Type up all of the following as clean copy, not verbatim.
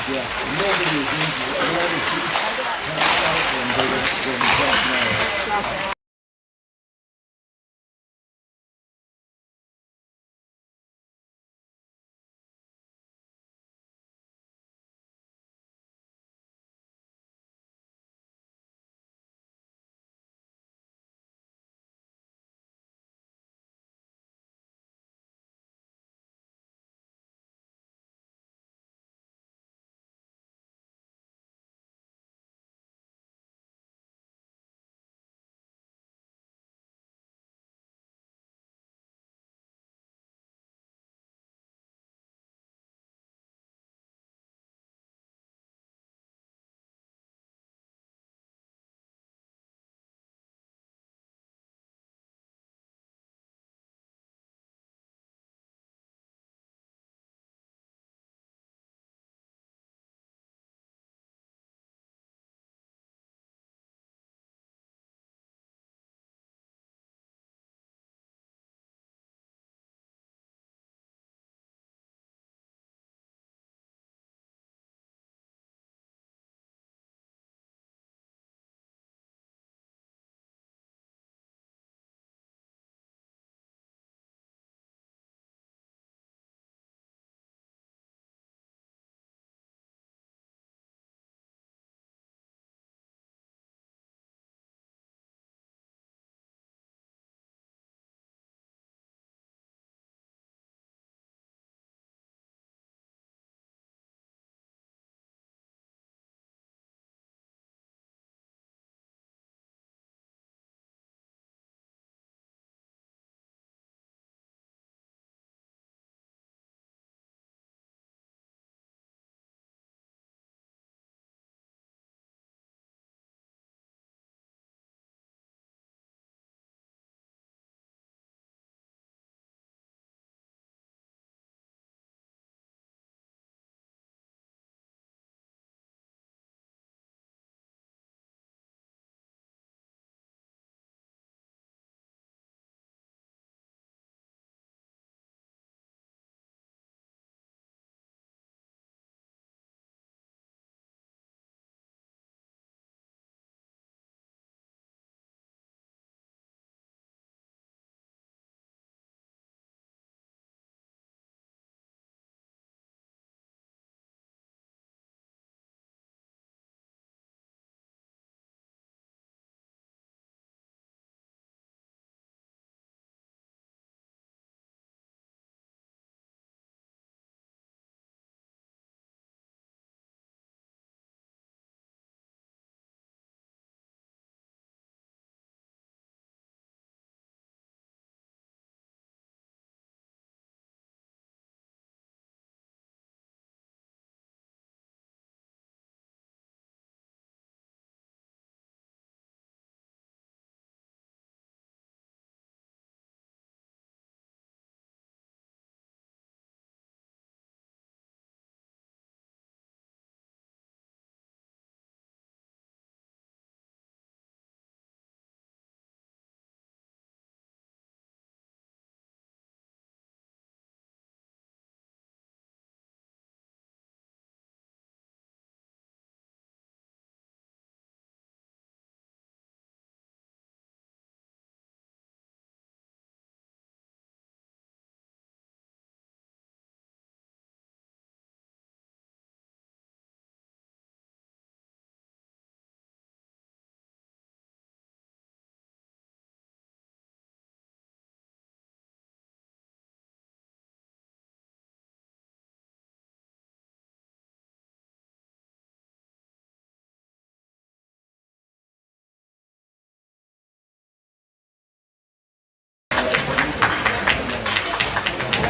yeah, nobody is injured. A lot of people passed out when they were dropped now.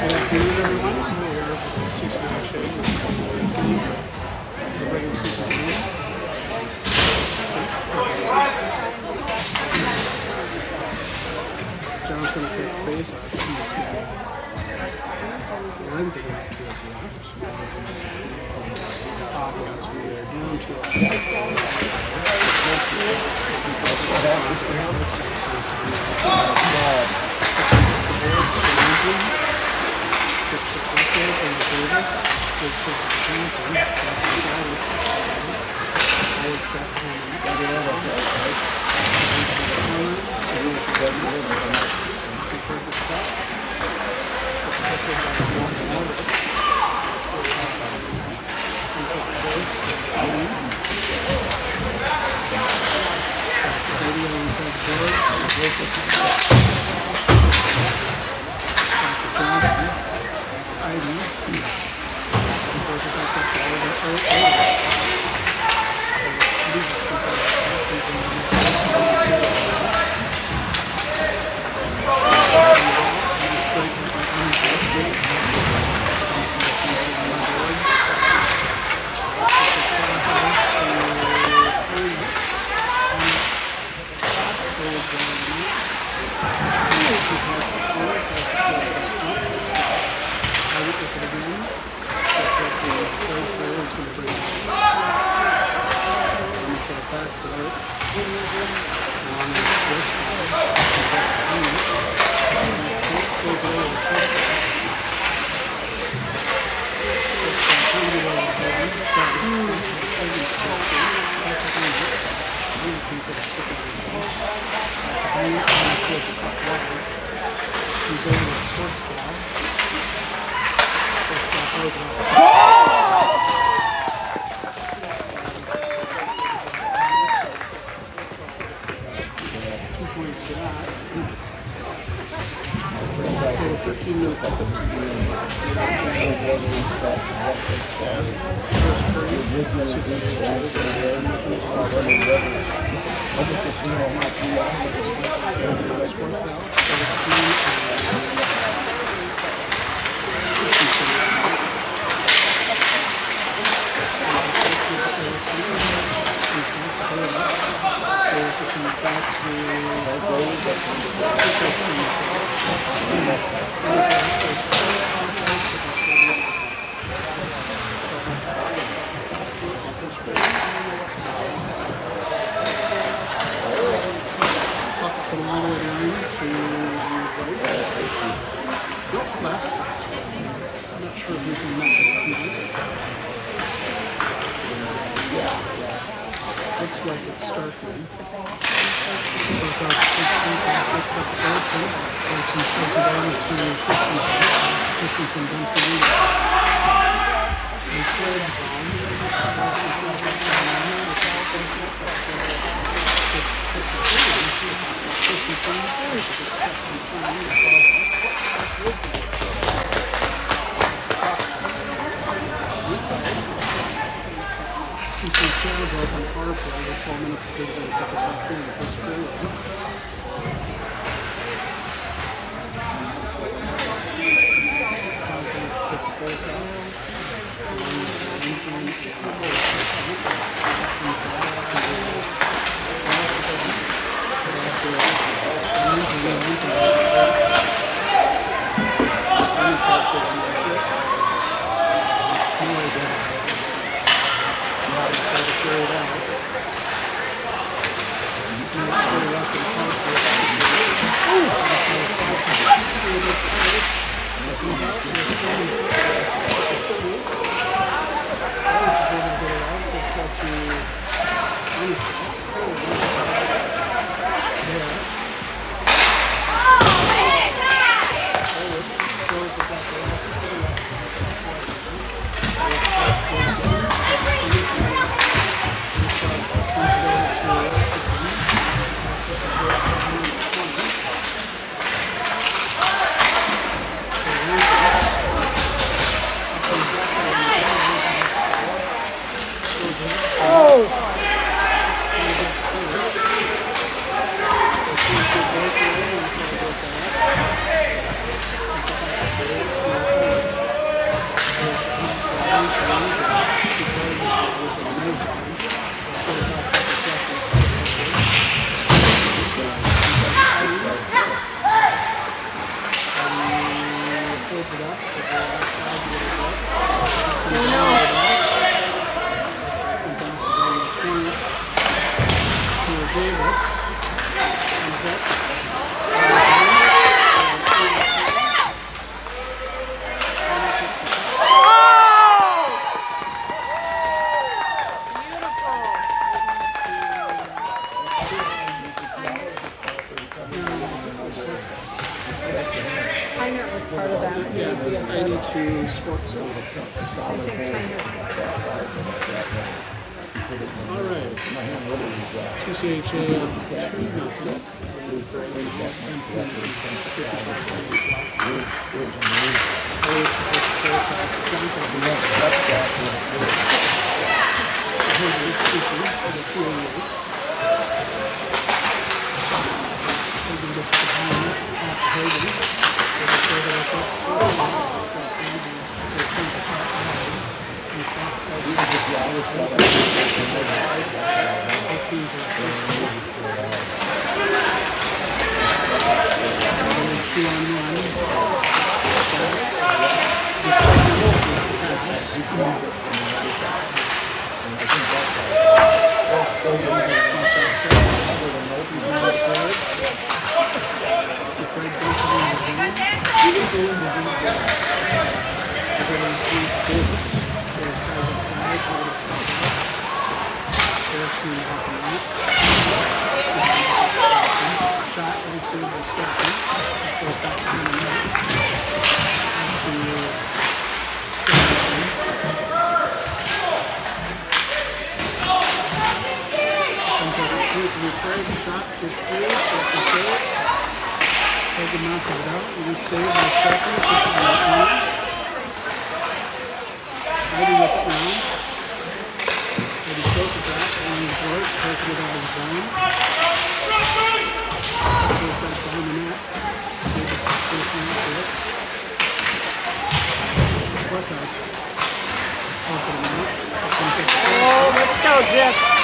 Good afternoon, everyone. Mayor Cecil Hache. This is a regular season game. John's going to take face off. He's got Lindsay off to his left. Lindsay has to pull offense. We are down to offensive Gets the flicker over Davis. Gets the Johnson. Johnson. Ivy. Throws it back up to Oliver. So 13 minutes and 17 seconds. First break, 12 minutes to take the second half in the first period. Take the full set. CCHA 2-0. Oh, let's go, Jeff.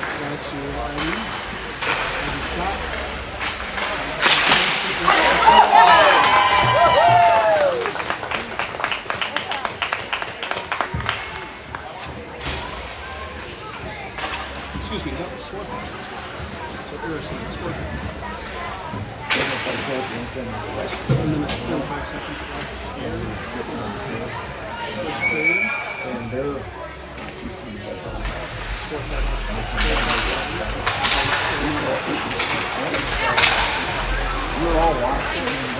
slide to ID. ID shot. Excuse me, that was sword. So Earson, sword. 7 minutes, 35 seconds left here. First period. And they're you're all watching.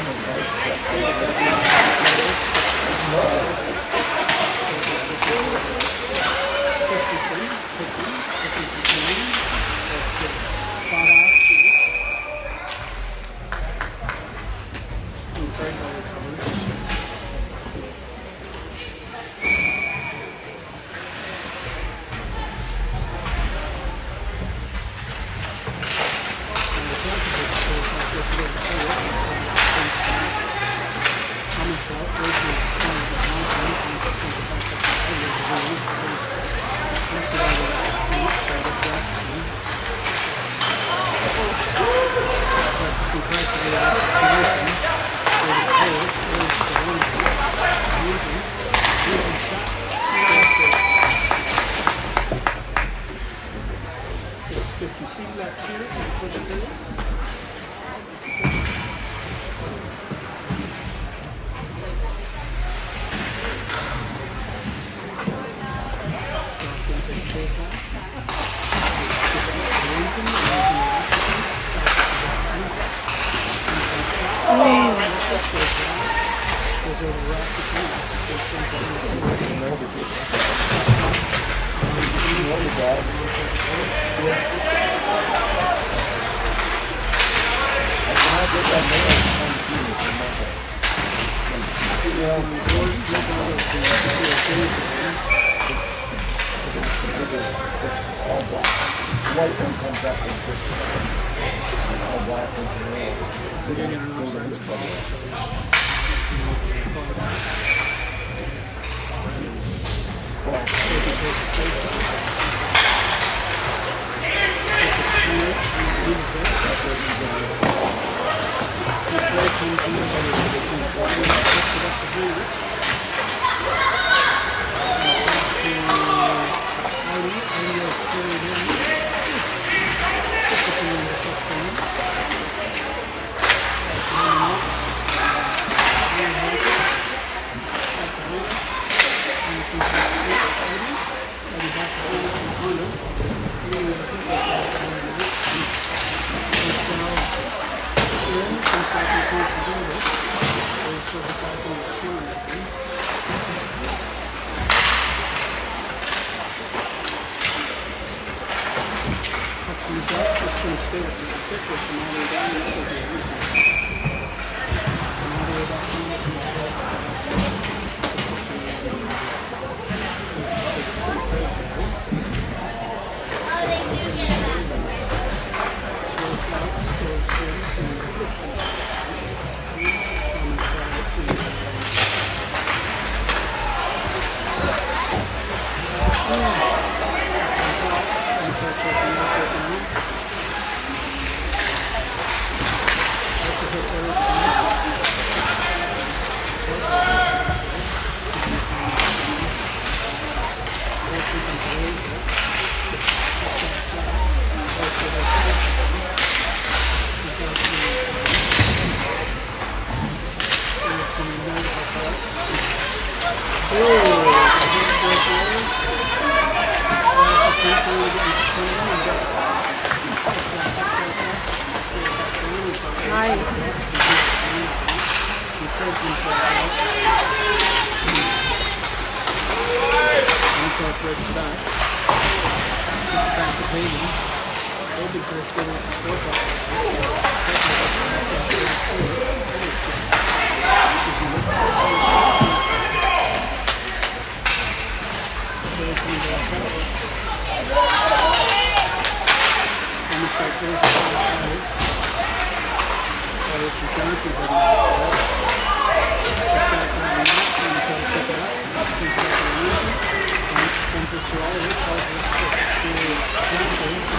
Johnson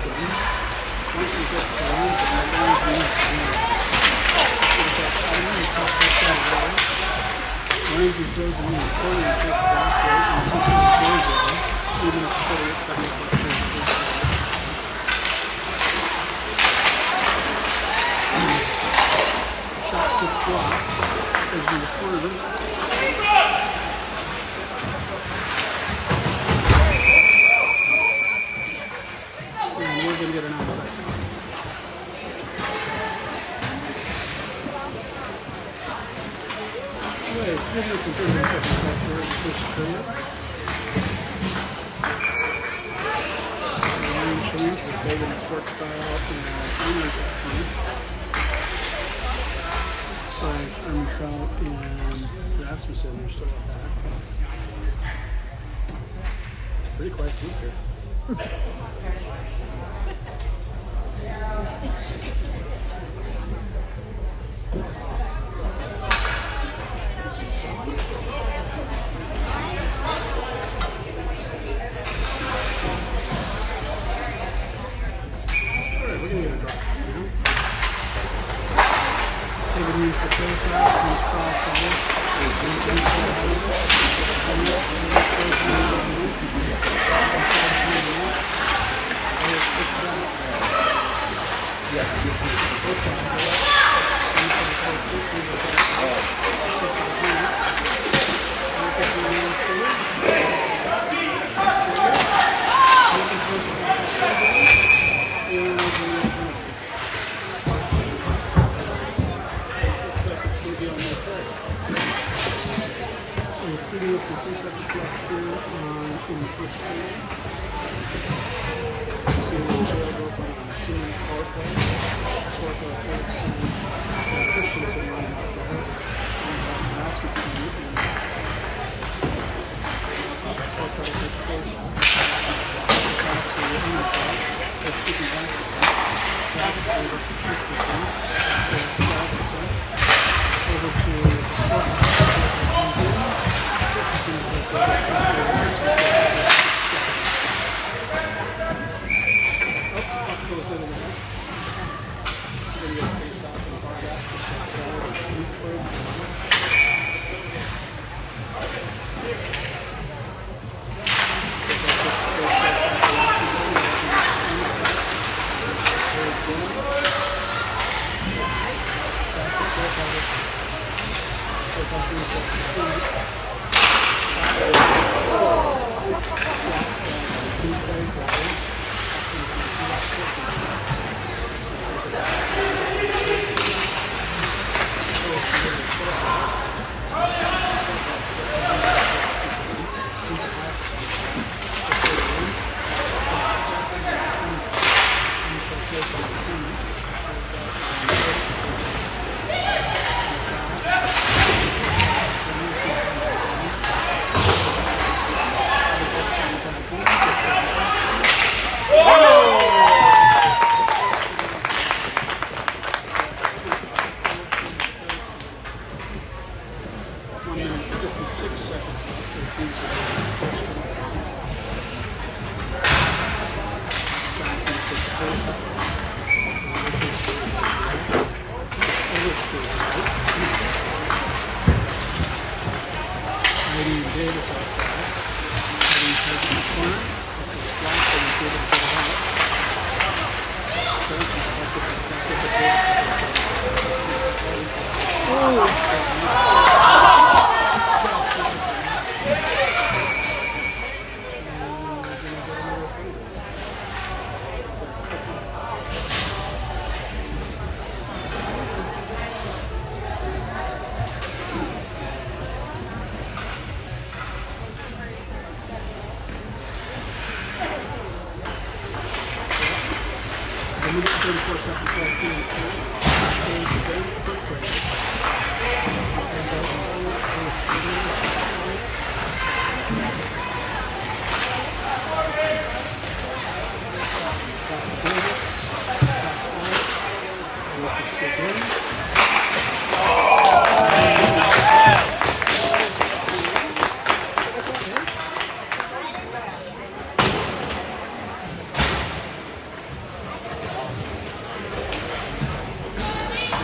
zone. Once he gets the lines, and the lines means there's that pattern, he talks about that right. Ramsey throws him in the corner and passes after it, and switches to the goal zone, even if the 48 seconds left in the first half. Shot gets blocked. There's in the corner. And we're going to get an offside spot. Wait, 3 minutes and 31 seconds left here in the first period. Line change with Logan Schwartzbauer and looks like Armenfeld and Rasmussen are still up back. Pretty quiet group here. David needs the face out, comes cross ice.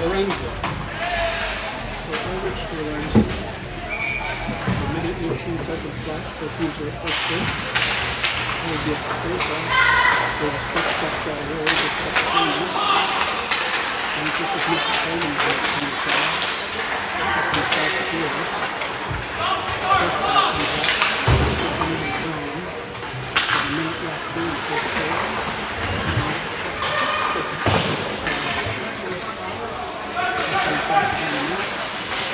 Lorenzo. So Ulrich to Lorenzo. There's a minute and 18 seconds left. Both teams are at first base. He gets the face off. Davis pitch cuts that away. Gets up to him. And this is Mrs. Holman's base coming fast. That comes back to Davis. Cuts that comes up. Gets him in the zone. There's a minute left in the first base. Comes back on the net.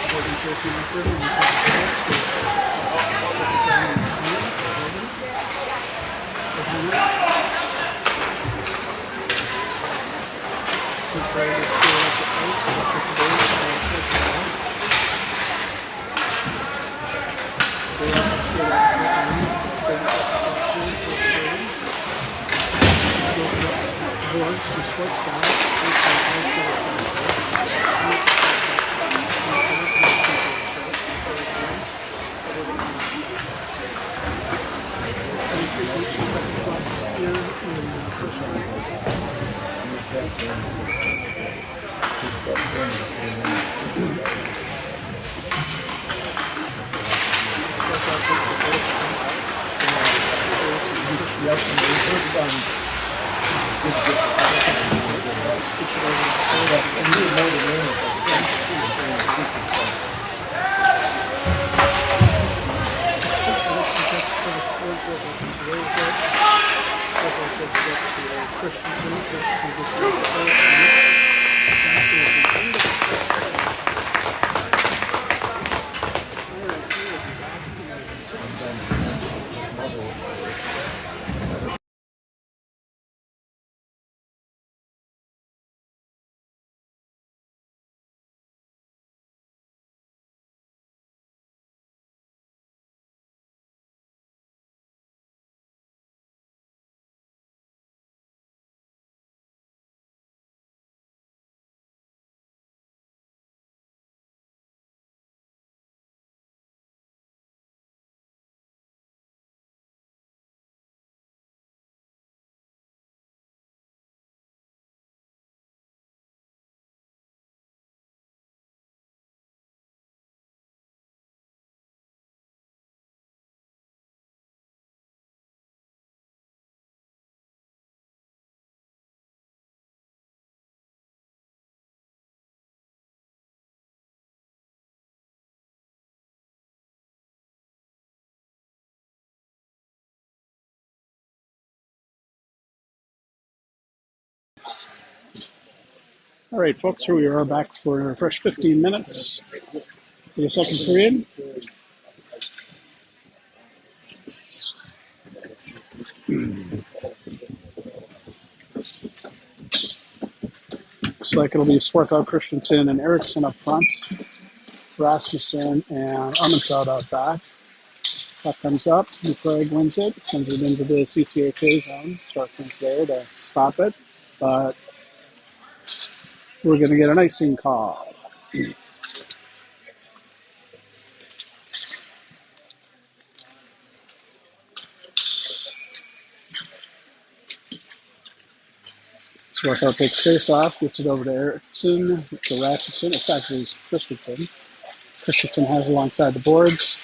Holding chasing after him. He's at the first base. Puts it down in the corner. Prague is still at the ice, but took the base and switched it out. Davis is still at the end. Davis at the second point for the game. Goes to Vorgs to switch back. Switch back ice to the first. Seconds left here in the first round. Christensen gets the All right, folks, here we are back for a fresh 15 minutes for the second period. Looks like it'll be Swarthout, Christensen, and Eriksson up front. Rasmussen and Armantrout out back. That comes up. Prague wins it, sends it into the CCHA zone. Starkman's there to stop it, but we're going to get an icing call. Swarthout takes face off, gets it over to Eriksson, to Rasmussen. It's actually Christensen. Christensen has alongside the boards.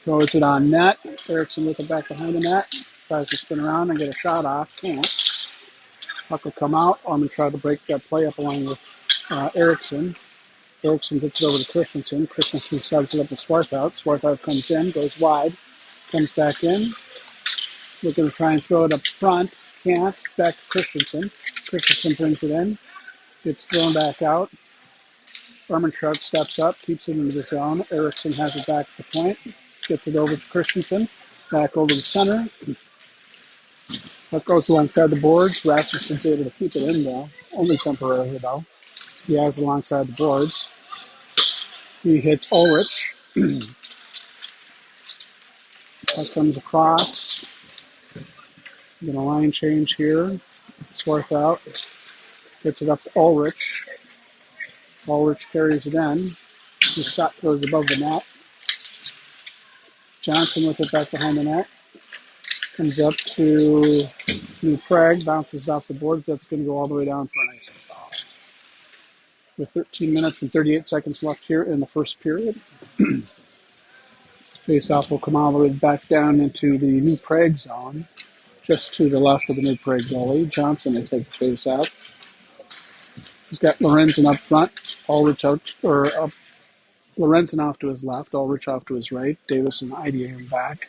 Throws it on net. Eriksson with it back behind the net. Tries to spin around and get a shot off. Can't. Puck will come out. Armin tried to break that play up along with Eriksson. Eriksson gets it over to Christensen. Christensen starts it up to Swarthout. Swarthout comes in, goes wide, comes back in. Looking to try and throw it up front. Can't. Back to Christensen. Christensen brings it in. Gets thrown back out. Armantrout steps up, keeps it into the zone. Eriksson has it back at the point. Gets it over to Christensen. Back over to center. That goes alongside the boards. Rasmussen's able to keep it in there. Only temporarily, though. He has alongside the boards. He hits Ulrich. That comes across. Get a line change here. Swarthout. Gets it up to Ulrich. Ulrich carries it in. The shot goes above the net. Johnson with it back behind the net. Comes up to Prague, bounces off the boards. That's going to go all the way down for an icing foul. with 13 minutes and 38 seconds left here in the first period. Face-off will come all the way back down into the New Prague zone, just to the left of the New Prague goalie. Johnson will take the face-off. He's got Lorenzen up front, Ulrich out, or up, Lorenzen off to his left, Ulrich off to his right, Davis and IDA back.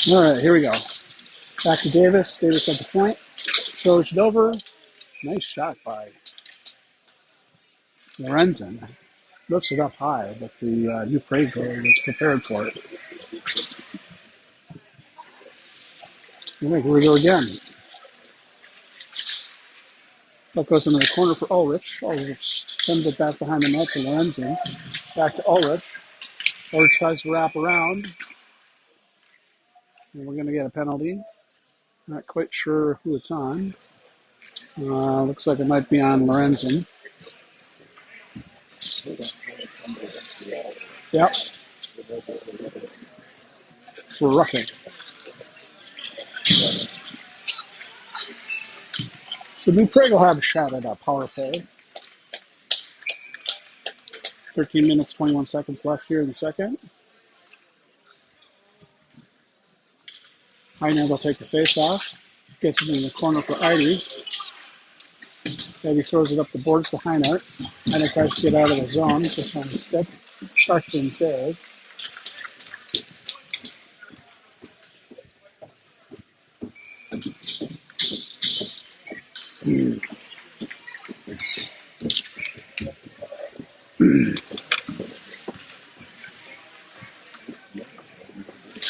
All right, here we go. Back to Davis. Davis at the point. Throws it over. Nice shot by Lorenzen. Lifts it up high, but the New Prague goalie was prepared for it. All right, here we go again. Puck goes into the corner for Ulrich. Ulrich sends it back behind the net to Lorenzen. Back to Ulrich. Ulrich tries to wrap around. And we're going to get a penalty. Not quite sure who it's on. Looks like it might be on Lorenzen. Yep. For roughing. So New Prague will have a shot at a power play. 13 minutes, 21 seconds left here in the second. Heiner will take the face off. Gets it in the corner for Eide. Eide throws it up the boards to Heiner. Heiner tries to get out of the zone, just on his stick. Starts and save.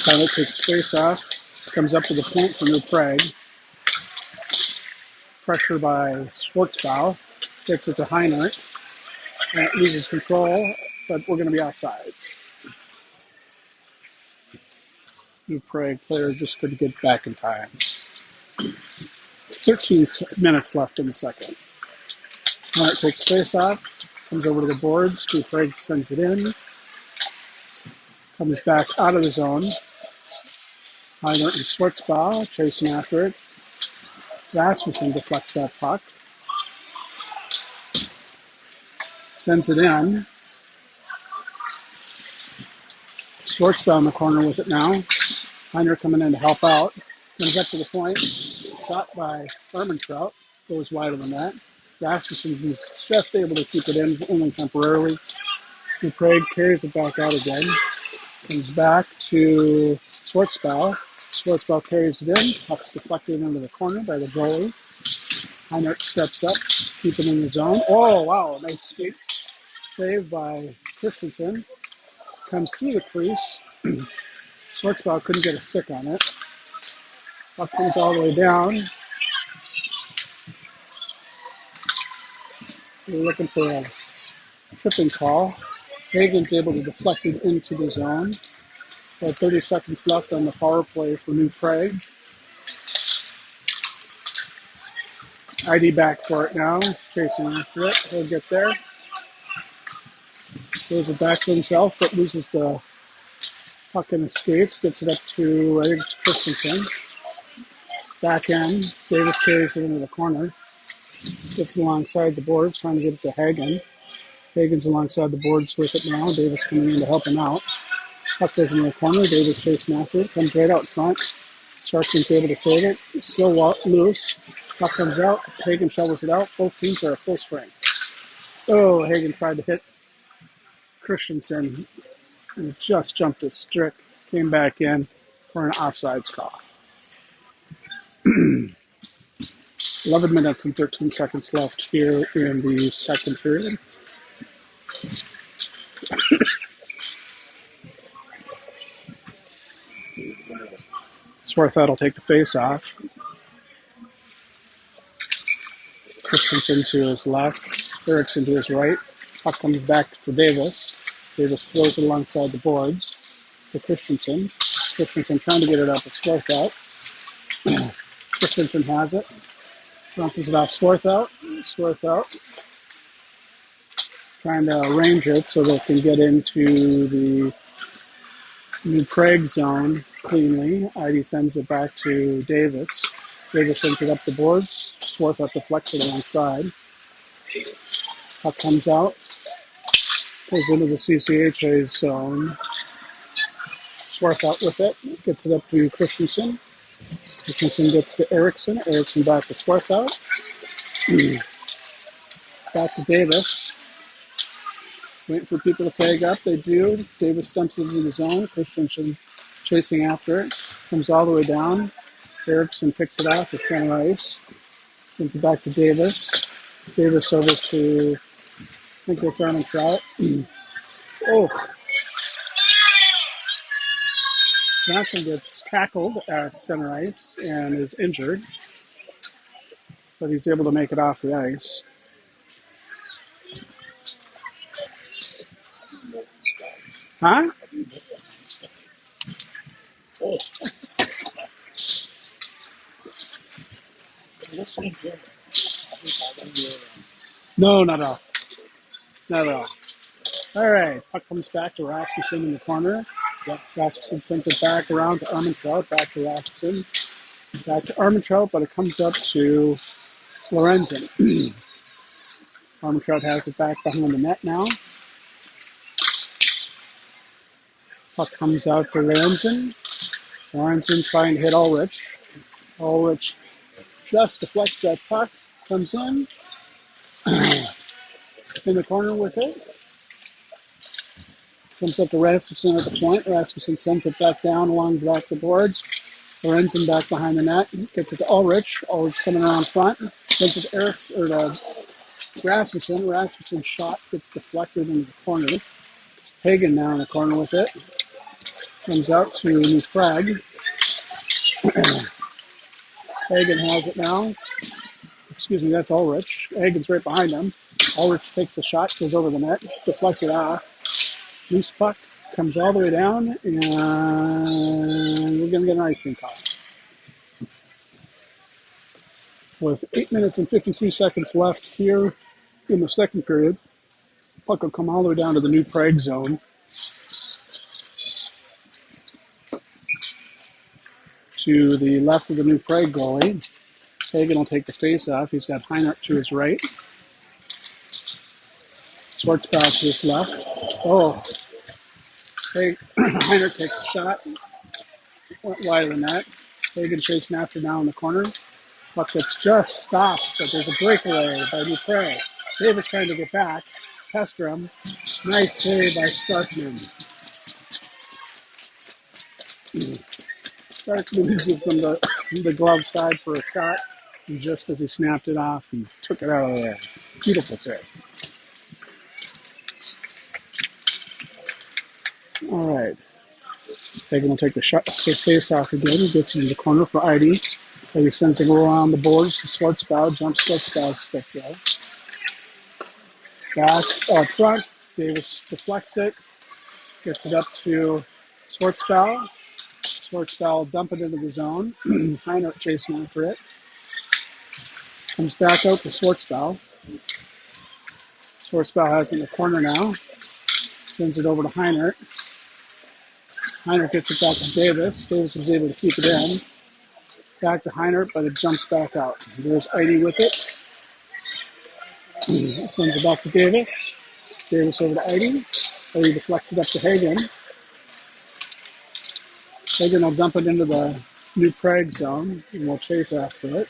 Heiner takes the face off. Comes up to the point for New Prague. Pressure by Schwartzbau. Gets it to Heiner. And it loses control, but we're going to be outsides. New Prague player just couldn't get back in time. 13 minutes left in the second. Heiner takes face off. Comes over to the boards. New Prague sends it in. Comes back out of the zone. Heiner and Schwartzbau chasing after it. Rasmussen deflects that puck. Sends it in. Schwartzbau in the corner with it now. Heiner coming in to help out. Comes up to the point. Shot by Ermentrout. Goes wide of the net. Rasmussen is just able to keep it in, only temporarily. New Prague carries it back out again. Comes back to Schwartzbau. Schwartzbau carries it in. Puck's deflected into the corner by the goalie. Heiner steps up, keeping in the zone. Oh, wow, nice skates. Saved by Christensen. Comes through the crease. Schwartzbau couldn't get a stick on it. Puck comes all the way down. We're looking for a tripping call. Hagen's able to deflect it into the zone. About 30 seconds left on the power play for New Prague. ID back for it now, chasing after it. He'll get there. Throws it back to himself, but loses the puck in his skates. Gets it up to, I think it's Christensen. Back end. Davis carries it into the corner. Gets it alongside the boards, trying to get it to Hagen. Hagen's alongside the boards with it now. Davis coming in to help him out. Puck goes in the corner. Davis chasing after it. Comes right out front. Sharpton's able to save it. Still loose. Puck comes out. Hagen shovels it out. Both teams are at full strength. Oh, Hagen tried to hit Christensen and just jumped his stick. Came back in for an offsides call. 11 minutes and 13 seconds left here in the second period. Swarthout will take the face off. Christensen to his left. Erickson to his right. Puck comes back for Davis. Davis throws it alongside the boards to Christensen. Christensen trying to get it up at Swarthout. Christensen has it. Bounces it off Swarthout. Swarthout trying to arrange it so they can get into the New Prague zone cleanly. Ivy sends it back to Davis. Davis sends it up the boards. Swarthout deflects it alongside. Puck comes out. Goes into the CCHA zone. Swarthout with it. Gets it up to Christensen. Christensen gets to Erickson. Erickson back to Swarthout. Back to Davis. Waiting for people to tag up. They do. Davis dumps it into the zone. Christensen chasing after it. Comes all the way down. Erickson picks it off at center ice. Sends it back to Davis. Davis over to, I think that's Armin Trout. Oh, Johnson gets tackled at center ice and is injured, but he's able to make it off the ice. Huh? Oh. Listening to him. No, not at all. Not at all. All right, puck comes back to Rasmussen in the corner. Yep. Rasmussen sends it back around to Armin Trout, back to Rasmussen. Back to Armin Trout, but it comes up to Lorenzen. Armin Trout has it back behind the net now. Puck comes out to Lorenzen. Lorenzen trying to hit Ulrich. Ulrich just deflects that puck, comes in the corner with it. Comes up to Rasmussen at the point. Rasmussen sends it back down along the back of the boards. Lorenzen back behind the net. Gets it to Ulrich. Ulrich coming around front. Sends it to Rasmussen. Rasmussen's shot gets deflected into the corner. Hagen now in the corner with it. Comes out to New Prague. Hagen has it now. Excuse me, that's Ulrich. Hagen's right behind him. Ulrich takes the shot, goes over the net, deflected off. Loose puck comes all the way down, and we're going to get an icing call. With 8 minutes and 53 seconds left here in the second period, puck will come all the way down to the New Prague zone. To the left of the New Prague goalie. Hagen will take the face-off. He's got Heinert to his right. Schwartzbach to his left. Oh. Heinert takes a shot. Went wide of the net. Hagen chasing after now in the corner. Puck gets just stopped, but there's a breakaway by New Prague. Davis trying to get back. Pester him. Nice save by Starkman. Starkman gives him the glove side for a shot. And just as he snapped it off, he took it out of there. Beautiful save. All right. Hagen will take the shot, face off again. He gets into the corner for ID. He sends it around the boards to Schwartzbach. Jumps Schwartzbach's stick there. Back up front. Davis deflects it. Gets it up to Schwartzbach. Schwartzbach will dump it into the zone. Heinert chasing after it. Comes back out to Schwartzbach. Schwartzbach has it in the corner now. Sends it over to Heinert. Heinert gets it back to Davis. Davis is able to keep it in. Back to Heinert, but it jumps back out. There's Eide with it. Sends it back to Davis. Davis over to Eide. Eide deflects it up to Hagen. Hagen will dump it into the New Prague zone, and we'll chase after it.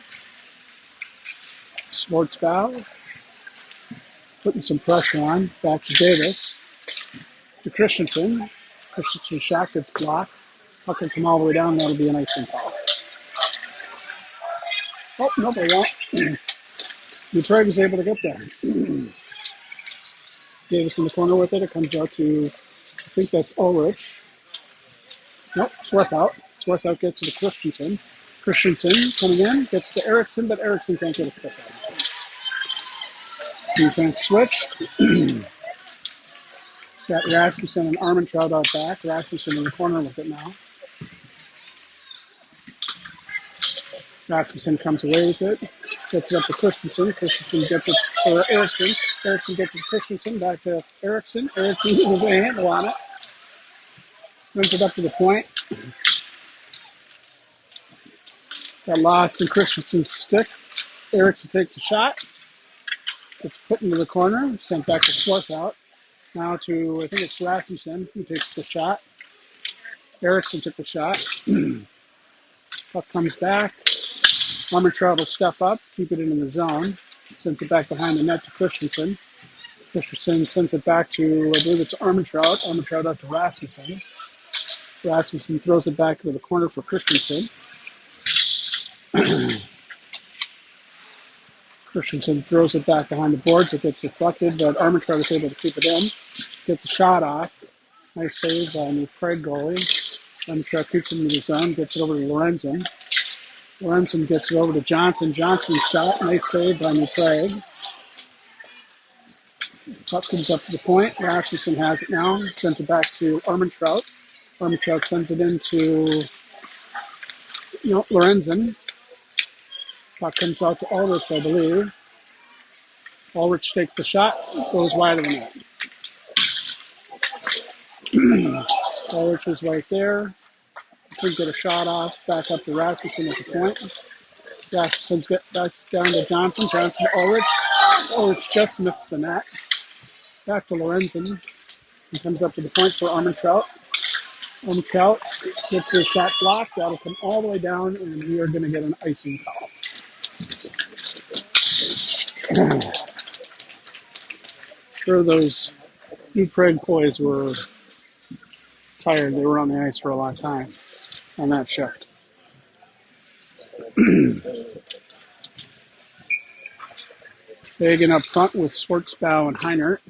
Schwartzbach putting some pressure on. Back to Davis. To Christensen. Christensen's shot gets blocked. Puck will come all the way down. That'll be an icing call. Oh, no, they won't. New Prague is able to get there. Davis in the corner with it. It comes out to, I think that's Ulrich. Nope, Swarthout. Swarthout gets it to Christensen. Christensen coming in, gets to Erickson, but Erickson can't get a stick on it. Defense switch. Got Rasmussen and Armentrout out back. Rasmussen in the corner with it now. Rasmussen comes away with it. Gets it up to Christensen. Christensen gets it for Erickson. Erickson gets it to Christensen. Back to Erickson. Erickson with a handle on it. Sends it up to the point. Got lost in Christensen's stick. Erickson takes a shot. It's put into the corner. Sent back to Swarthout. Now to, I think it's Rasmussen who takes the shot. Erickson took the shot. Puck comes back. Armentrout will step up, keep it in the zone. Sends it back behind the net to Christensen. Christensen sends it back to, I believe it's Armentrout. Armentrout out to Rasmussen. Rasmussen throws it back into the corner for Christensen. Christensen throws it back behind the boards. It gets deflected, but Armentrout is able to keep it in. Gets a shot off. Nice save by the Prague goalie. Armentrout keeps it in the zone, gets it over to Lorenzen. Lorenzen gets it over to Johnson. Johnson's shot. Nice save by New Prague. Puck comes up to the point. Rasmussen has it now. Sends it back to Armentrout. Armentrout sends it into Lorenzen. Puck comes out to Ulrich, I believe. Ulrich takes the shot. Goes wide of the net. Ulrich is right there. Couldn't get a shot off. Back up to Rasmussen at the point. Rasmussen's back down to Johnson. Johnson to Ulrich. Ulrich just missed the net. Back to Lorenzen. He comes up to the point for Armentrout. Armentrout gets his shot blocked. That'll come all the way down, and we are going to get an icing call. Sure, those New Prague boys were tired. They were on the ice for a long time on that shift. Hagen up front with Schwartzbau and Heinert.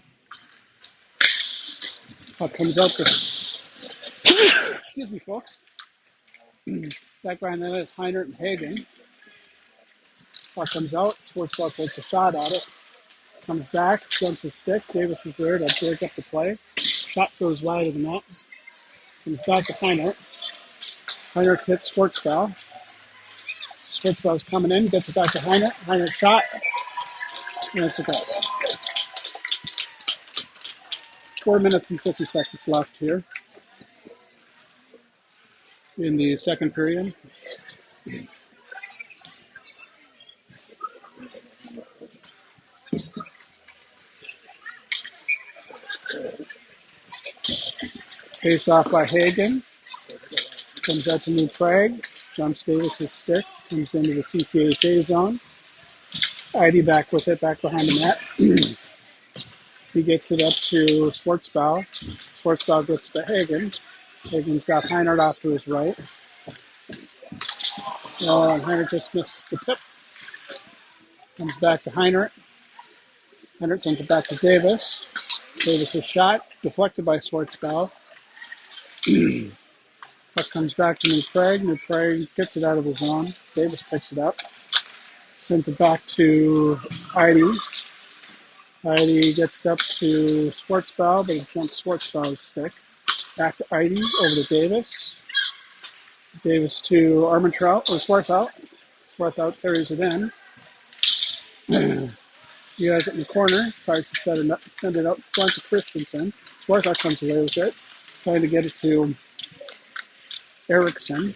Puck comes out to excuse me, folks. Back behind that is Heinert and Hagen. Puck comes out. Schwartzbau takes a shot at it. Comes back, jumps his stick. Davis is there to break up the play. Shot goes wide of the net. Comes back to Heinert. Heinert hits Schwartzbau. Schwartzbau's coming in, gets it back to Heinert. Heinert shot. And it's a goal. 4 minutes and 50 seconds left here in the second period. Face off by Hagen. Comes out to New Prague. Jumps Davis' stick. Comes into the CCHA zone. ID back with it, back behind the net. He gets it up to Schwartzbau. Schwartzbau gets to Hagen. Hagen's got Heinert off to his right. And Heinert just missed the tip. Comes back to Heinert. Heinert sends it back to Davis. Davis' shot, deflected by Schwartzbau. Puck comes back to New Prague. New Prague gets it out of the zone. Davis picks it up. Sends it back to Heidi. Heidi gets it up to Schwartzbau, but it jumps Schwartzbau's stick. Back to Heidi, over to Davis. Davis to Armentrout, or Swarthout. Swarthout carries it in. He has it in the corner, tries to send it out front to Christensen. Swarthout comes away with it, trying to get it to Erickson.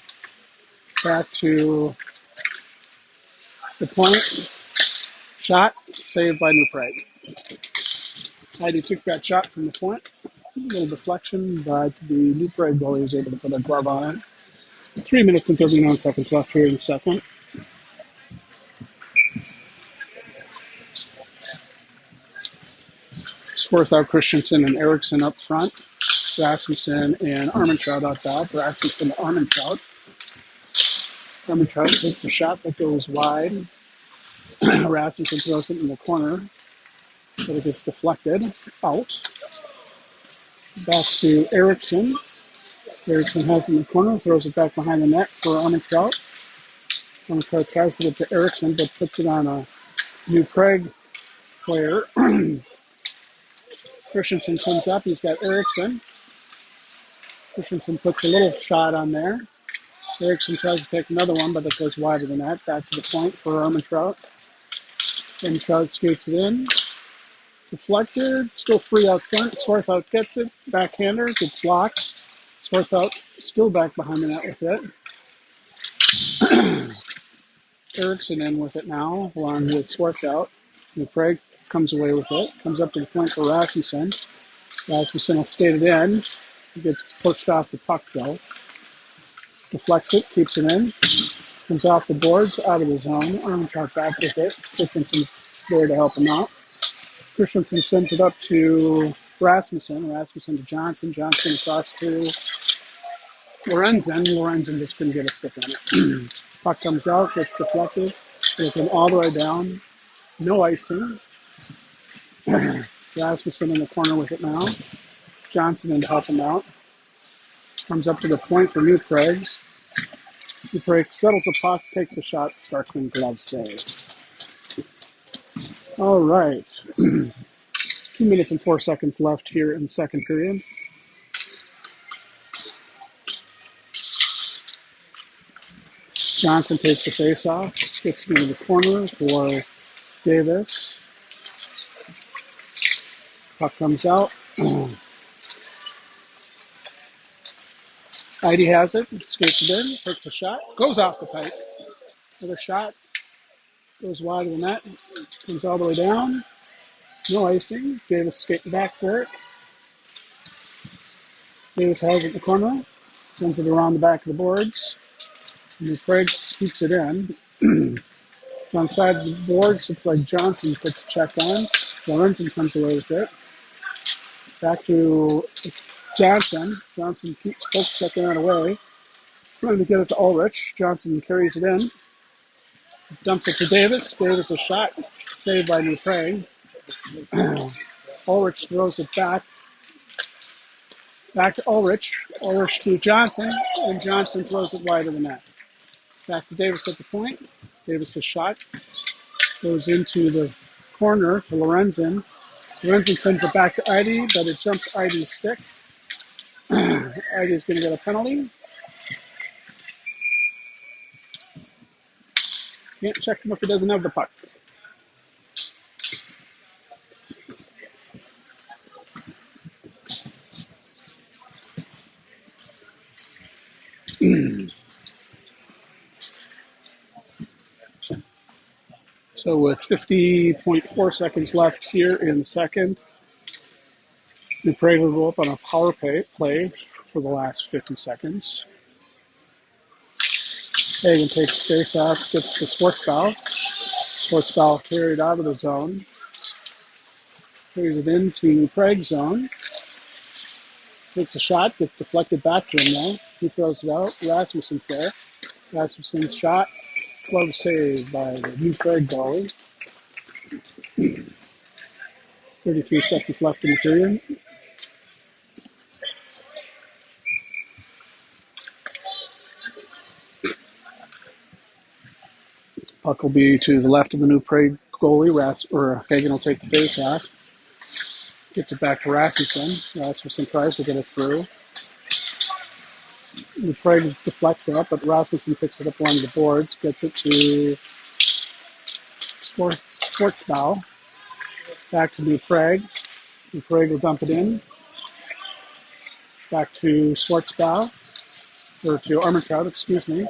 Back to the point. Shot, saved by New Prague. Heidi took that shot from the point. A little deflection, but the New Prague goalie was able to put a glove on it. 3 minutes and 39 seconds left here in the second. Swarthout, Christensen, and Erickson up front. Rasmussen and Armentrout out top. Rasmussen to Armentrout. Armentrout takes a shot that goes wide. Rasmussen throws it in the corner, but it gets deflected out. Back to Erickson. Erickson has it in the corner, throws it back behind the net for Armentrout. Armentrout tries to get to Erickson, but puts it on a New Prague player. Christensen comes up. He's got Erickson. Christensen puts a little shot on there. Erickson tries to take another one, but it goes wide of the net. Back to the point for Armentrout. Armentrout skates it in. Deflected. Still free out front. Swarthout gets it. Backhander. Gets blocked. Swarthout still back behind the net with it. Erickson in with it now, along with Swarthout. Prague comes away with it. Comes up to the point for Rasmussen. Rasmussen will skate it in. He gets pushed off the puck though. Deflects it, keeps it in. Comes off the boards, out of the zone. Armentrout back with it. Christensen's there to help him out. Christensen sends it up to Rasmussen. Rasmussen to Johnson. Johnson across to Lorenzen. Lorenzen just couldn't get a stick on it. Puck comes out, gets deflected. They come all the way down. No icing. Rasmussen in the corner with it now. Johnson in to help him out. Comes up to the point for New Prague. New Prague settles the puck, takes a shot, sparkling glove save. All right. 2 minutes and 4 seconds left here in the second period. Johnson takes the face-off, gets into the corner for Davis. Puck comes out. Heidi has it, skates it in, takes a shot, goes off the pipe. Another shot, goes wide of the net, comes all the way down. No icing. Davis skating back for it. Davis has it in the corner, sends it around the back of the boards. And Craig keeps it in. It's on side of the boards. It's like Johnson puts a check on. Lorenzen comes away with it. Back to Johnson. Johnson keeps poke checking it away. He's trying to get it to Ulrich. Johnson carries it in. Dumps it to Davis. Davis a shot. Saved by New Prague. Ulrich throws it back. Back to Ulrich. Ulrich to Johnson. And Johnson throws it wide of the net. Back to Davis at the point. Davis a shot. Goes into the corner to Lorenzen. Lorenzen sends it back to Heidi, but it jumps Heidi's stick. Heidi's going to get a penalty. Can't check him if he doesn't have the puck. So with 50.4 seconds left here in the second, New Prague will go up on a power play for the last 50 seconds. Hagen takes face off, gets the Schwartzbau. Schwartzbau carried out of the zone. Carries it into New Prague zone. Takes a shot, gets deflected back to him though. He throws it out. Rasmussen's there. Rasmussen's shot. Glove save by the New Prague goalie. 33 seconds left in the period. Puck will be to the left of the New Prague goalie. Hagen will take the face off. Gets it back to Rasmussen. Rasmussen tries to get it through. New Prague deflects it up, but Rasmussen picks it up along the boards. Gets it to Schwartzbau. Back to New Prague. New Prague will dump it in. Back to Schwartzbau. Or to Armentrout, excuse me.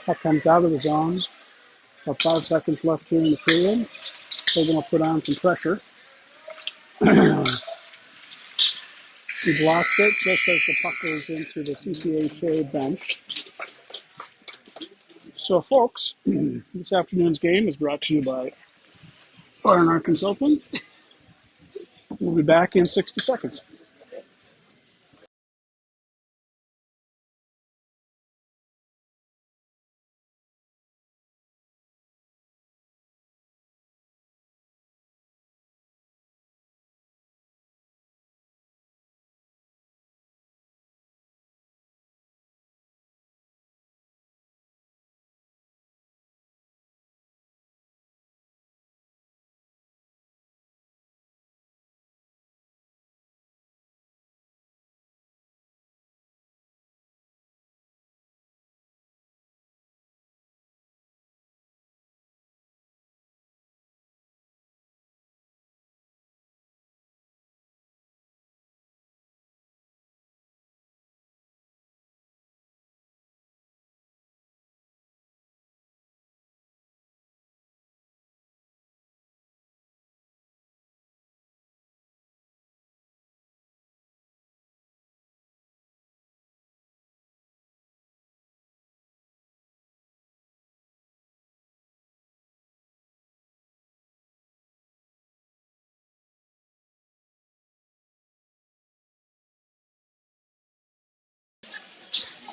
Puck comes out of the zone. About 5 seconds left here in the period. They're going to put on some pressure. He blocks it just as the puck goes into the CCHA bench. So, folks, this afternoon's game is brought to you by R&R Consulting. We'll be back in 60 seconds.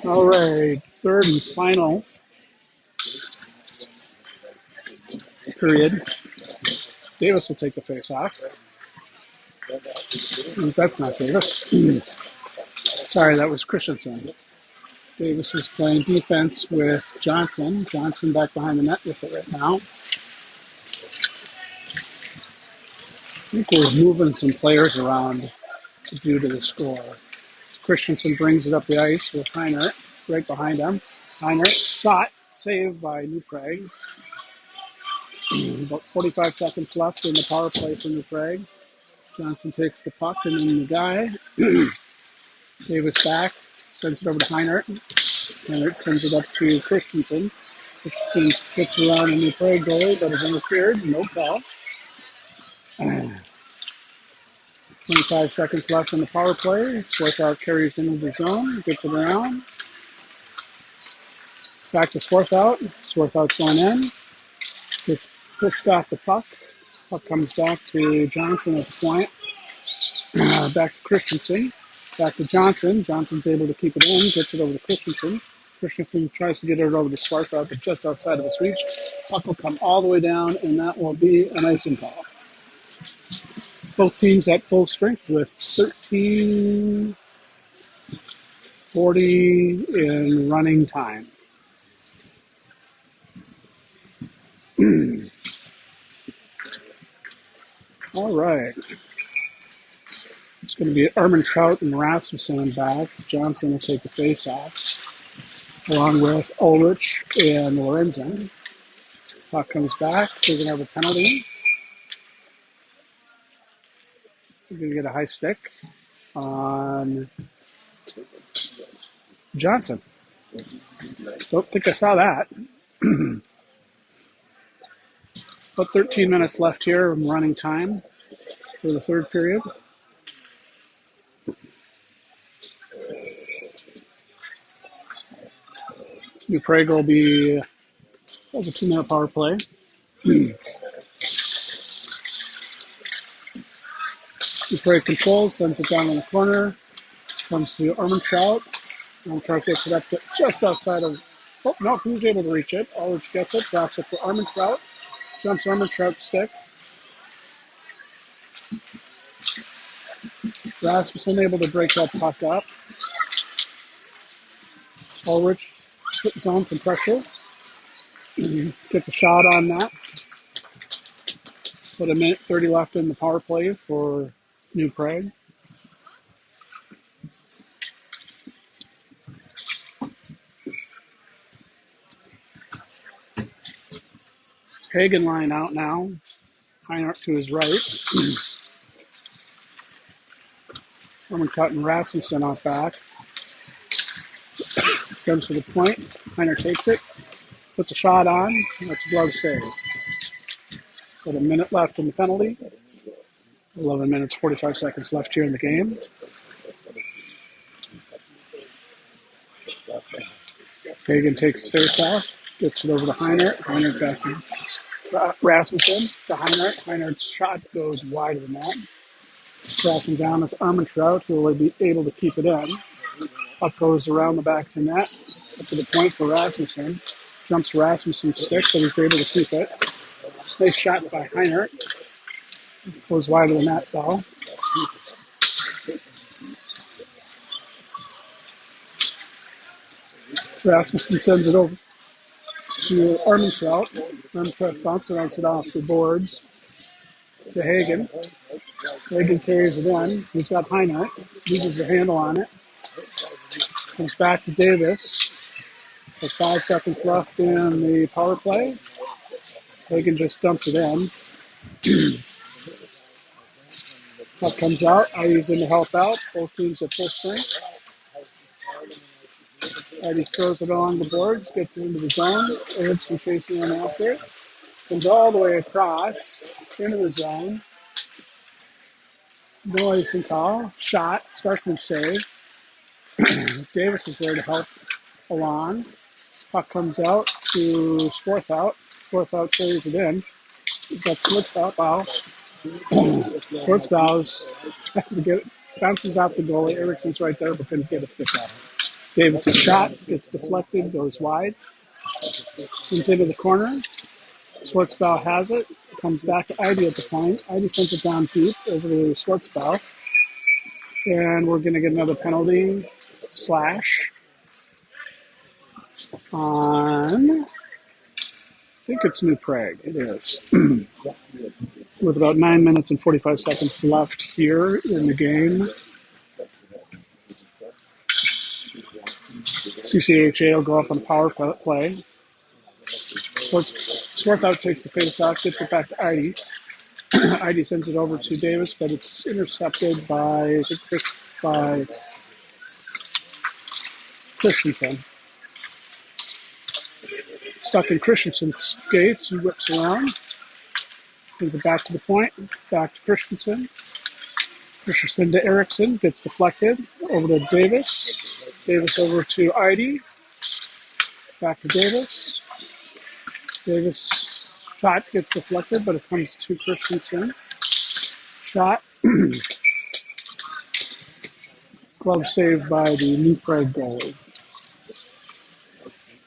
All right, third and final period. Davis will take the face off. That's not Davis. Sorry, that was Christensen. Davis is playing defense with Johnson. Johnson back behind the net with it right now. I think we're moving some players around due to the score. Christensen brings it up the ice with Heiner right behind him. Heiner shot, saved by New Prague. About 45 seconds left in the power play for New Prague. Johnson takes the puck and then the guy. Davis back, sends it over to Heiner. Heiner sends it up to Christensen. Christensen gets around a New Prague goalie, but is interfered. No call. 25 seconds left in the power play. Swarthout carries into the zone, gets it around. Back to Swarthout. Swarthout's going in. Gets pushed off the puck. Puck comes back to Johnson at the point. Back to Christensen. Back to Johnson. Johnson's able to keep it in. Gets it over to Christensen. Christensen tries to get it over to Swarthout, but just outside of his reach. Puck will come all the way down, and that will be an icing call. Both teams at full strength with 13:40 in running time. All right. It's going to be Ermentrout and Rasmussen back. Johnson will take the face off, along with Ulrich and Lorenzen. Puck comes back. They're going to have a penalty. We're going to get a high stick on Johnson. Don't think I saw that. About 13 minutes left here of running time for the third period. New Prague will be a 2-minute power play. New Prague controls, sends it down in the corner. Comes to Ermentrout. Ermentrout gets it up to just outside of... Oh, no, who's able to reach it? Ulrich gets it, drops it for Ermentrout. Jumps Ermentrout's stick. Rasmussen able to break that puck up. Ulrich puts on some pressure. Gets a shot on that. About a minute 30 left in the power play for New Prague. Hagen line out now. Heinart to his right. Ermentrout and Rasmussen off back. Comes for the point. Heiner takes it. Puts a shot on. That's a glove save. Got a minute left in the penalty. 11 minutes, 45 seconds left here in the game. Hagen takes the face off. Gets it over to Heiner. Heiner back to Rasmussen to Heiner. Heiner's shot goes wide of the net. Crashing down is Ermentrout, who will be able to keep it in. Puck goes around the back of the net. Up to the point for Rasmussen. Jumps Rasmussen's stick, but he's able to keep it. Nice shot by Heiner. Goes wide of the net, though. Rasmussen sends it over to Ermentrout. Ermentrout bounces it off the boards to Hagen. Hagen carries it in. He's got Heiner. Uses the handle on it. Comes back to Davis. With 5 seconds left in the power play. Hagen just dumps it in. Puck comes out. Eddie's in to help out. Both teams at full strength. Eddie throws it along the boards, gets it into the zone. Erickson chasing him after it. Comes all the way across into the zone. No icing call. Shot. Starkman save. Davis is there to help along. Puck comes out to Swarthout. Swarthout carries it in. He's got Swarthout. Swarthout tries to get it. Bounces off the goalie. Erickson's right there, but couldn't get a stick out of it. Davis' shot gets deflected, goes wide, comes into the corner. Schwartzbau has it, comes back to Ivy at the point. Ivy sends it down deep over to Schwartzbau. And we're going to get another penalty slash on, I think it's New Prague. It is. With about 9 minutes and 45 seconds left here in the game. CCHA will go up on power play. Swarthout takes the face off, gets it back to Idy. Idy sends it over to Davis, but it's intercepted by Christensen. Stuck in Christensen's skates, he whips around, sends it back to the point, back to Christensen. Christensen to Erickson, gets deflected, over to Davis. Davis over to Idy, back to Davis. Davis shot gets deflected, but it comes to Christensen. Shot. Glove saved by the New Prague goalie.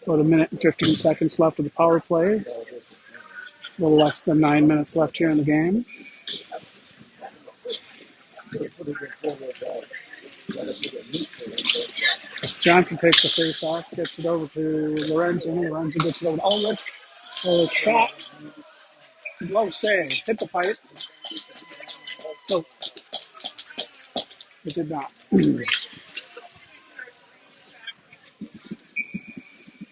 About a minute and 15 seconds left of the power play. A little less than 9 minutes left here in the game. Johnson takes the face off, gets it over to Lorenzo. Lorenzo gets it over to Ulrich. Ulrich shot. Glove save. Hit the pipe. No, it did not.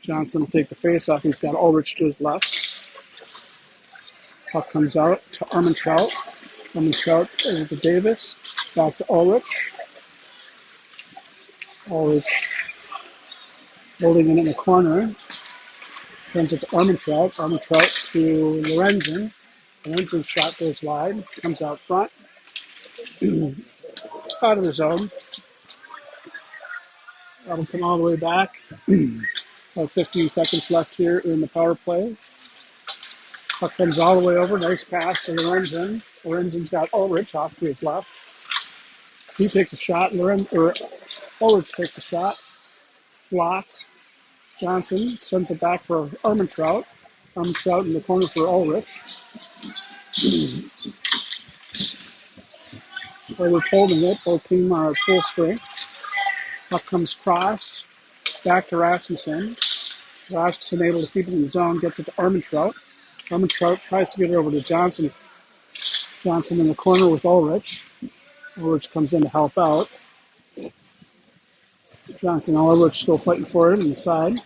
Johnson will take the face off. He's got Ulrich to his left. Puck comes out to Armentrout. Armentrout over to Davis. Back to Ulrich. Ulrich holding it in the corner. Sends it to Armentrout. Armentrout to Lorenzen. Lorenzen's shot goes wide. Comes out front. Out of the zone. That'll come all the way back. About 15 seconds left here in the power play. Puck comes all the way over. Nice pass to Lorenzen. Lorenzen's got Ulrich off to his left. He takes a shot. Ulrich takes a shot. Blocked. Johnson sends it back for Armentrout. Armentrout in the corner for Ulrich. Ulrich holding it. Both teams are at full strength. Puck comes cross. Back to Rasmussen. Rasmussen able to keep it in the zone. Gets it to Armentrout. Armentrout tries to get it over to Johnson. Johnson in the corner with Ulrich. Ulrich comes in to help out. Johnson and Ulrich still fighting for it on the side.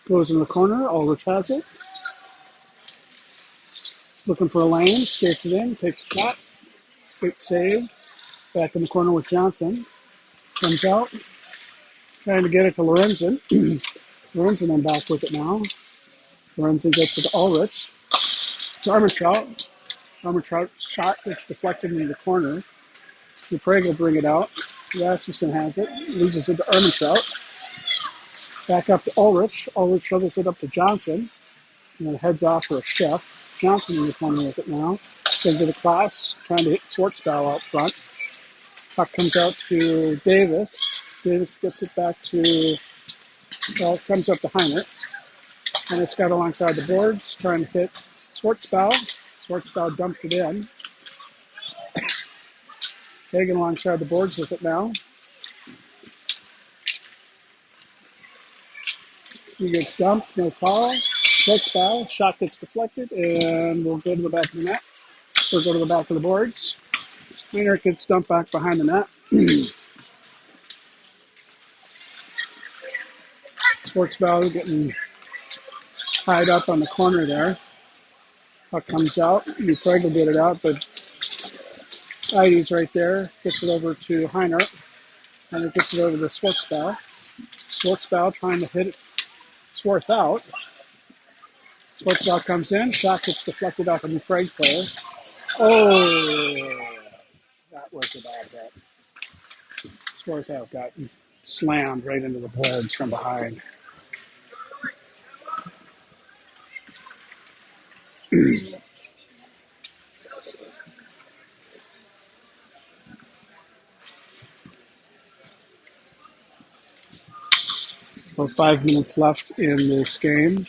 Goes in the corner. Ulrich has it. Looking for a lane. Skates it in. Takes a shot. Gets saved. Back in the corner with Johnson. Comes out. Trying to get it to Lorenzen. Lorenzen then back with it now. Lorenzen gets it to Ulrich. It's Armentrout. Armentrout's shot gets deflected into the corner. The Prague will bring it out. Rasmussen has it. Loses it to Armentrout. Back up to Ulrich. Ulrich shovels it up to Johnson. And then heads off for a shift. Johnson in the corner with it now. Sends it across. Trying to hit Schwartzbau out front. Puck comes out to Davis. Davis gets it back to, well, it comes up to Heiner. And it's got alongside the boards, trying to hit Schwartzbau. Schwartzbau dumps it in. Hagen alongside the boards with it now. He gets dumped, no call. Schwartzbau, shot gets deflected, and we'll go to the back of the net. Or go to the back of the boards. Heiner gets dumped back behind the net. Schwartzbau getting tied up on the corner there. Puck comes out. New Prague will get it out, but Idy's right there. Gets it over to Heiner. Heiner gets it over to Schwartzbau. Schwartzbau trying to hit it. Swarth out. Schwartzbau comes in. Shot gets deflected off a New Prague player. Oh, that was a bad hit. Swarth out got slammed right into the boards from behind. About 5 minutes left in this game.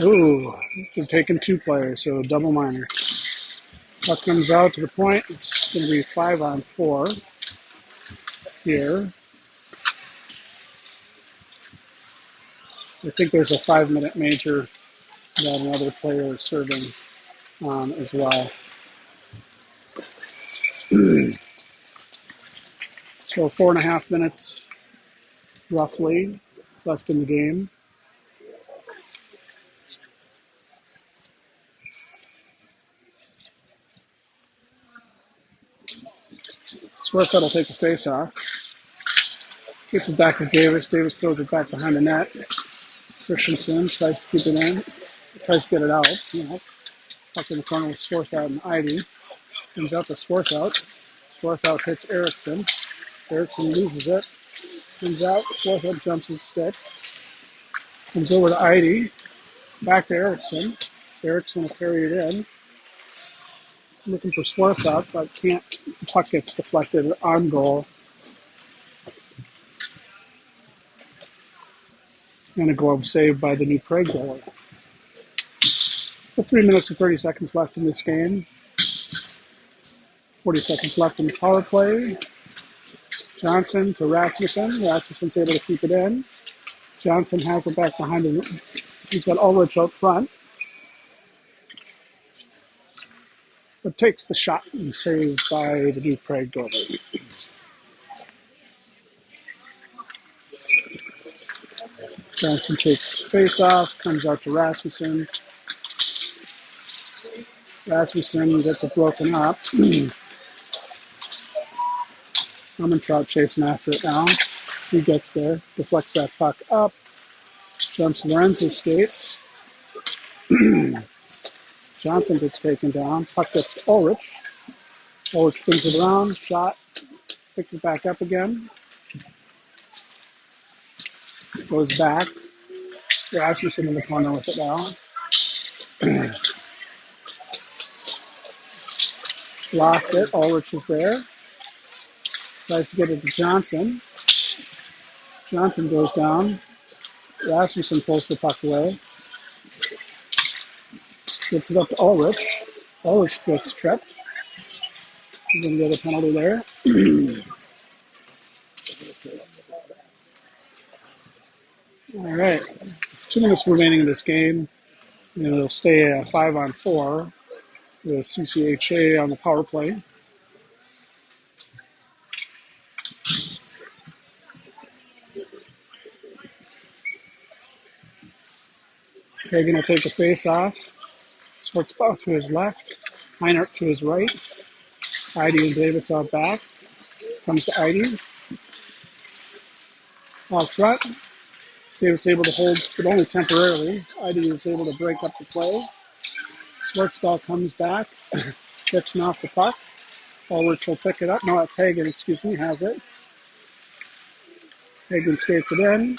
Ooh, they're taking 2 players, so double minor. Puck comes out to the point. It's going to be 5-on-4 here. I think there's a 5-minute major that another player is serving on as well. So 4.5 minutes roughly left in the game. Swarthout will take the face off. Gets it back to Davis. Davis throws it back behind the net. Christensen tries to keep it in. Tries to get it out. Puck in the corner with Swarthout and Idy. Comes out to Swarthout. Swarthout hits Erickson. Erickson loses it. Comes out. Swarthout jumps his stick. Comes over to Idy. Back to Erickson. Erickson will carry it in. Looking for Swarthout, but can't. The puck gets deflected on goal. And a glove saved by the new Prague goalie. 3 minutes and 30 seconds left in this game. 40 seconds left in the power play. Johnson to Rasmussen. Rasmussen's able to keep it in. Johnson has it back behind him. He's got Ulrich out front. But takes the shot and saved by the new Prague goalie. Johnson takes face off, comes out to Rasmussen. Rasmussen gets it broken up. Armentrout chasing after it now. He gets there, deflects that puck up, jumps Lorenzo's skates. Johnson gets taken down. Puck gets Ulrich. Ulrich brings it around, shot, picks it back up again. Goes back. Rasmussen in the corner with it now. Lost it. Ulrich is there. Tries to get it to Johnson. Johnson goes down. Rasmussen pulls the puck away. Gets it up to Ulrich. Ulrich gets tripped. He's going to get a penalty there. All right. 2 minutes remaining in this game. It'll stay 5-on-4 with CCHA on the power play. Hagen will take the face off. Schwartzbach to his left. Heinert to his right. Idy and Davis out back. Comes to Idy. Out front. Davis able to hold, but only temporarily. Idy is able to break up the play. Schwartzbach comes back. Gets off the puck. Ulrich will pick it up. No, that's Hagen, has it. Hagen skates it in.